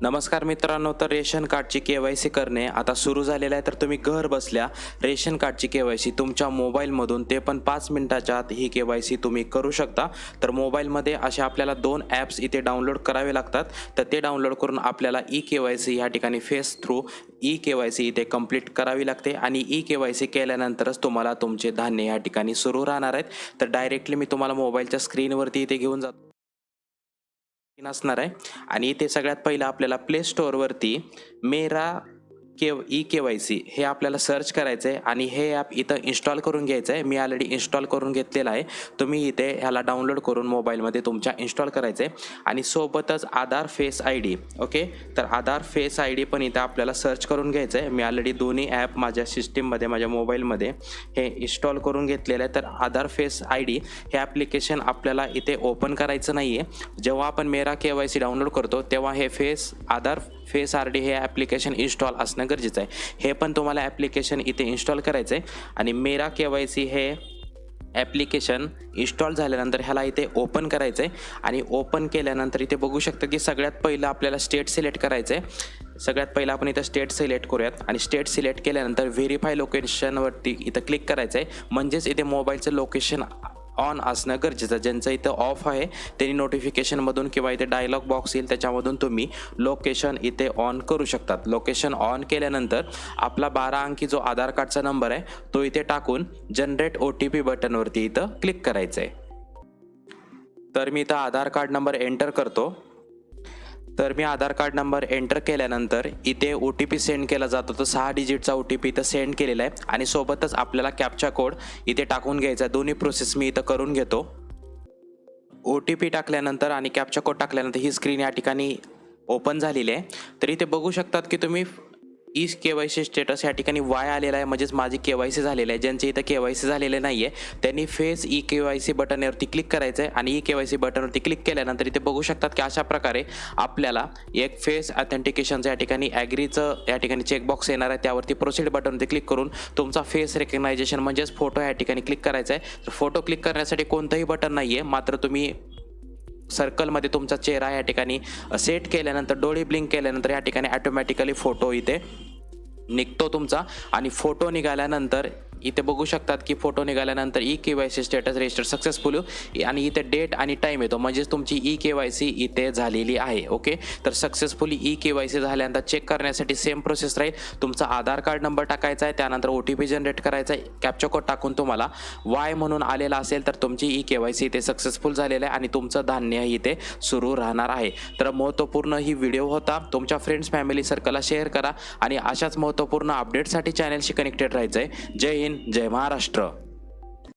नमस्कार मित्रांनो, तर रेशन कार्डची के-वाय-सी करणे आता सुरू झालेलं आहे. तर तुम्ही घर बसल्या रेशन कार्डची के-वाय-सी तुमच्या मोबाईलमधून ते पण 5 मिनिटाच्या आत ही के-वाय-सी तुम्ही करू शकता. तर मोबाईलमध्ये असे आपल्याला 2 ॲप्स इथे डाउनलोड करावे लागतात. तर ते डाउनलोड करून आपल्याला ई-के-वाय-सी ह्या ठिकाणी फेस थ्रू ई-के-वाय-सी इथे कंप्लीट करावी लागते आणि ई-के-वाय-सी केल्यानंतरच तुम्हाला तुमचे धान्य ह्या ठिकाणी सुरू राहणार आहेत. तर डायरेक्टली मी तुम्हाला मोबाईलच्या स्क्रीनवरती इथे घेऊन जातो असणार आहे आणि इथे सगळ्यात पहिलं आपल्याला प्ले स्टोअरवरती मेरा ई-के-वाय-सी हे आपल्याला सर्च करायचं आहे आणि हे ॲप इथं इन्स्टॉल करून घ्यायचं आहे. मी ऑलरेडी इन्स्टॉल करून घेतलेलं आहे. तुम्ही इथे ह्याला डाउनलोड करून मोबाईलमध्ये तुमच्या इन्स्टॉल करायचं आहे आणि सोबतच आधार फेस आय डी. ओके, तर आधार फेस आय डी पण इथं आपल्याला सर्च करून घ्यायचं आहे. मी ऑलरेडी दोन्ही ॲप माझ्या सिस्टीममध्ये माझ्या मोबाईलमध्ये हे इन्स्टॉल करून घेतलेलं आहे. तर आधार फेस आय डी हे ॲप्लिकेशन आपल्याला इथे ओपन करायचं नाही आहे. जेव्हा आपण मेरा के-वाय-सी डाउनलोड करतो तेव्हा हे आधार फेस आर डी हे ॲप्लिकेशन इन्स्टॉल असणं गरजेचं आहे. हे पण तुम्हाला ॲप्लिकेशन इथे इन्स्टॉल करायचं आहे आणि मेरा के-वाय-सी हे ॲप्लिकेशन इन्स्टॉल झाल्यानंतर ह्याला इथे ओपन करायचं आहे आणि ओपन केल्यानंतर इथे बघू शकता की सगळ्यात पहिलं आपल्याला स्टेट सिलेक्ट करायचं आहे. सगळ्यात पहिलं आपण इथं स्टेट सिलेक्ट करूयात आणि स्टेट सिलेक्ट केल्यानंतर व्हेरीफाय लोकेशनवरती इथं क्लिक करायचं आहे. म्हणजेच इथे मोबाईलचं लोकेशन ऑन असणं गरजेचं. ज्यांचं इथं ऑफ आहे त्यांनी नोटिफिकेशनमधून किंवा इथे डायलॉग बॉक्स येईल त्याच्यामधून तुम्ही लोकेशन इथे ऑन करू शकतात. लोकेशन ऑन केल्यानंतर आपला 12 अंकी जो आधार कार्डचा नंबर आहे तो इथे टाकून जनरेट OTP बटनवरती इथं क्लिक करायचं आहे. तर मी इथं आधार कार्ड नंबर एंटर करतो. तर मी आधार कार्ड नंबर एंटर केल्यानंतर इथे OTP सेंड केला जातो. तर 6 डिजिटचा OTP इथं सेंड केलेला आहे आणि सोबतच आपल्याला कॅप्चा कोड इथे टाकून घ्यायचा. दोन्ही प्रोसेस मी इथं करून घेतो. OTP टाकल्यानंतर आणि कॅप्चा कोड टाकल्यानंतर ही स्क्रीन या ठिकाणी ओपन झालेली आहे. तर इथे बघू शकतात की तुम्ही के-वाय-सी स्टेटस या ठिकाणी वाय आलेला आहे, म्हणजेच माझी के-वाय-सी झालेलं आहे. ज्यांचे इथं के-वाय-सी झालेले नाही आहे त्यांनी फेस ई-के-वाय-सी बटनवरती क्लिक करायचं आहे आणि ई-के-वाय-सी बटनवरती क्लिक केल्यानंतर इथे बघू शकतात की अशा प्रकारे आपल्याला एक फेस ऑथेंटिकेशनचं या ठिकाणी ॲग्रीचं या ठिकाणी चेकबॉक्स येणार आहे. त्यावरती प्रोसीड बटनवरती क्लिक करून तुमचा फेस रेकग्नायझेशन म्हणजेच फोटो या ठिकाणी क्लिक करायचा आहे. तर फोटो क्लिक करण्यासाठी कोणतंही बटन नाही आहे, मात्र तुम्ही सर्कलमध्ये तुमचा चेहरा या ठिकाणी सेट केल्यानंतर डोळे ब्लिंक केल्यानंतर या ठिकाणी ऑटोमॅटिकली फोटो इथे निघतो तुमचा आणि फोटो निघाल्यानंतर इथे बघू शकतात की फोटो निघाल्यानंतर ई-के-वाय-सी स्टेटस रजिस्टर सक्सेसफुल आणि इथे डेट आणि टाईम येतो, म्हणजेच तुमची ई-के-वाय-सी इथे झालेली आहे. ओके, तर सक्सेसफुली ई-के-वाय-सी झाल्यानंतर चेक करण्यासाठी सेम प्रोसेस राहील. तुमचा आधार कार्ड नंबर टाकायचा आहे, त्यानंतर OTP जनरेट करायचा आहे. कॅप्चा कोड टाकून तुम्हाला वाय म्हणून आलेला असेल तर तुमची ई-के-वाय-सी इथे सक्सेसफुल झालेलं आहे आणि तुमचं धान्य इथे सुरू राहणार आहे. तर महत्त्वपूर्ण ही व्हिडिओ होता. तुमच्या फ्रेंड्स फॅमिली सर्कलला शेअर करा आणि अशाच महत्त्वपूर्ण अपडेटसाठी चॅनलशी कनेक्टेड राहायचं आहे. जय हिंद, जय महाराष्ट्र.